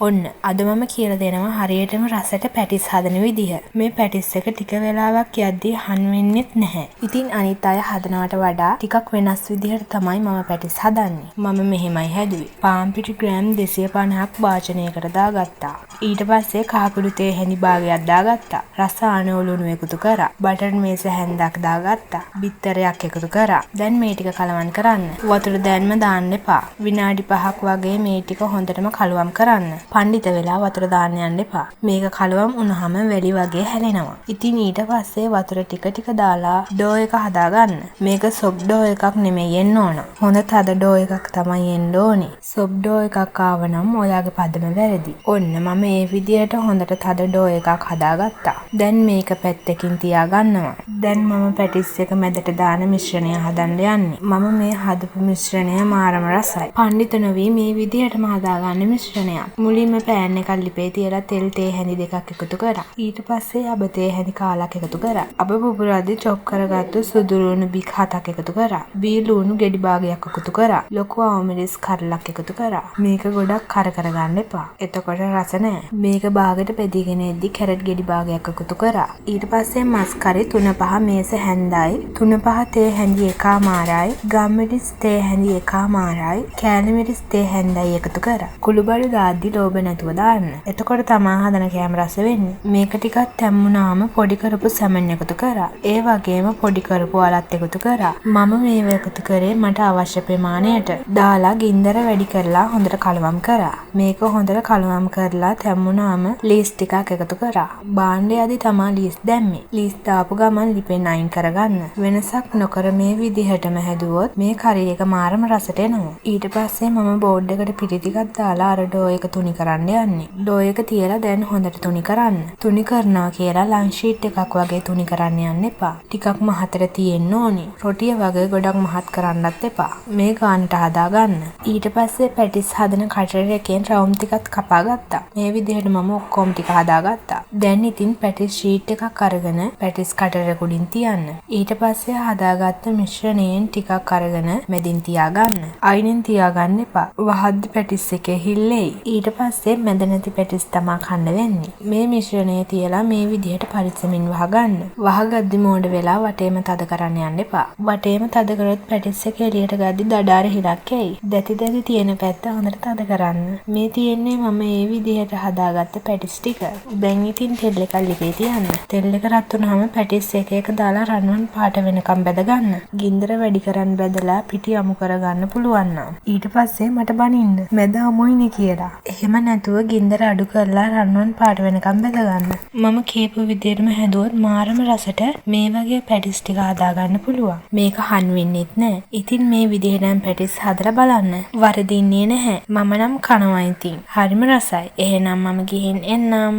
ඔන්න අද මම කියලා දෙනවා හරියටම රසට පැටිස් හදන විදිහ. මේ පැටිස් එක ටික වෙලාවක් යද්දී හන් වෙන්නෙත් නැහැ. ඉතින් අනිත් අය හදනවට වඩා ටිකක් වෙනස් විදිහට තමයි මම පැටිස් හදන්නේ. මම මෙහෙමයි හැදුවේ. පාන් පිටි ග්‍රෑම් 250ක් වාචනයකට දාගත්තා. ඊට පස්සේ කහකුඩු තේ හැඳි භාගයක් දාගත්තා. රස අනෝලුණු එකතු කරා. බටර් මේස හැන්දක් දාගත්තා. බිත්තරයක් එකතු කරා. දැන් මේ ටික කලවම් කරන්න. වතුර දැන්ම දාන්න එපා. විනාඩි 5ක් වගේ මේ ටික හොඳටම කලවම් කරන්න. පණ්ඩිත වෙලා වතුර දාන්න යන්න එපා. මේක කලවම් වුණාම වැලි වගේ හැලෙනවා. ඉතින් ඊට පස්සේ වතුර ටික ටික දාලා ඩෝ එක හදාගන්න. මේක සොප් ඩෝ එකක් නෙමෙයි එන්න ඕන. හොඳ තද ඩෝ එකක් තමයි එන්න ඕනේ. සොප් ඩෝ එකක් ආවනම් ඔයාගේ පදම වැරදි. ඔන්න මම මේ විදියට හොඳට තද ඩෝ එකක් හදාගත්තා. දැන් මේක පැත්තකින් තියාගන්නවා. දැන් මම පැටිස් එක මැදට දාන මිශ්‍රණය හදන්න යන්නේ. මම මේ හදපු මිශ්‍රණය මාරම රසයි. පණ්ඩිත නොවි මේ විදියටම හදාගන්න මිශ්‍රණයක්. මුලින්ම පෑන් එකක් ලිපේ තියලා තෙල් තේ හැඳි දෙකක් එකතු කරා. ඊට පස්සේ අබ තේ හැඳි කාලක් එකතු කරා. අබ පුපුරද්දි චොප් කරගත්තු සුදු ලුණු බික් 7ක් එකතු කරා. බී ලුණු ගෙඩි භාගයක් එකතු කරා. ලොකු අවමිරිස් කඩලක් එකතු කරා. මේක ගොඩක් කර කරගන්න එපා. එතකොට රස නැහැ. මේක භාගයට බෙදීගෙන එද්දි කැරට් ගෙඩි භාගයක් එකතු කරා. ඊට පස්සේ මස් කරි 3-5 මේස හැන්දයි 3-5 තේ හැඳි එකමාරයි ගම්මිරිස් තේ හැඳි එකමාරයි කෑලිමිරිස් තේ හැන්දයි එකතු කරා. කුළුබඩු දාද්දි ලෝභ නැතුව දාන්න. එතකොට තමා හදන කෑම රස වෙන්නේ. මේක ටිකක් තැම්මුනාම පොඩි කරපු සැමන් එකතු කරා. ඒ වගේම පොඩි කරපු අලත් එකතු කරා. මම මේව එකතු කරේ මට අවශ්‍ය ප්‍රමාණයට. දාලා ගින්දර වැඩි කරලා හොඳට කලවම් කරා. මේක හොඳට කලවම් කරලා තැම්මුනාම ලීස් ටිකක් එකතු කරා. භාණ්ඩය අදි තමා ලීස් දැම්මේ. ලීස් දාපු ගමන් ලිපෙන් අයින් කරගන්න. වෙනසක් නොකර මේ විදිහටම හැදුවොත් මේ කරි එක මාරම රසට එනවා. ඊට පස්සේ මම බෝඩ් එකට පිටි ටිකක් දාලා අර ඩෝ එක තුනි කරන්න යන්නේ. ඩෝ එක තියලා දැන් හොඳට තුනි කරන්න. තුනි කරනවා කියලා ලං ෂීට් එකක් වගේ තුනි කරන්න යන්න එපා. ටිකක් මහතට තියෙන්න ඕනේ. රොටිය වගේ ගොඩක් මහත් කරන්නත් එපා. මේ ගානට හදාගන්න. ඊට පස්සේ පැටිස් හදන කටර් එකෙන් රවුම් ටිකක් කපා ගත්තා. මේ විදිහට මම ඔක්කොම ටික හදාගත්තා. දැන් ඉතින් පැටිස් ෂීට් එකක් අරගෙන පැටිස් කටර් එක උඩින් තියන්න. ඊට පස්සේ හදාගත්ත මිශ්‍රණයෙන් ටිකක් අරගෙන මැදින් තියාගන්න. අයිනෙන් තියාගන්න එපා. වහද්දි පැටිස් එකේ හිල්ලෙයි. ඊට පස්සේ මැද නැති පැටිස් තමා කන්න වෙන්නේ. මේ මිශ්‍රණය තියලා මේ විදිහට පරිස්සමින් වහගන්න. වහගද්දි මෝඩ වෙලා වටේම තද කරන්න යන්න එපා. වටේම තද කරොත් පැටිස් එක එළියට ගද්දි දඩාර හිලක් එයි. දැති දැති තියෙන පැත්ත හොඳට තද කරන්න. මේ තියෙන්නේ මම මේ විදිහට හදාගත්ත පැටිස් ටික. දැන් ඉතින් තෙල් එක ලිපේ තියන්න. තෙල් එක රත් වුනහම පැටිස් එක එක දාලා රන්වන් පාට වෙනකම් බැද ගන්න. ගින්දර වැඩි කරන් බැදලා පිටි අමු කරගන්න පුළුවන් නම්. ඊට පස්සේ මට බනින්න. මැද අමුයිනේ කියලා. එහෙම නැතුව ගින්දර අඩු කරලා රන්වන් පාට වෙනකම් බැදගන්න. මම කියපු විදිහටම හැදුවොත් මාරම රසට මේ වගේ පැටිස් ටික හදාගන්න පුළුවන්. මේක හන් වෙන්නෙත් නෑ. ඉතින් මේ විදිහටම පැටිස් හදලා බලන්න. වරදින්නේ නැහැ. මම නම් කනවා ඉතින්. හරිම රසයි. එහෙනම් මම ගිහින් එන්නම්.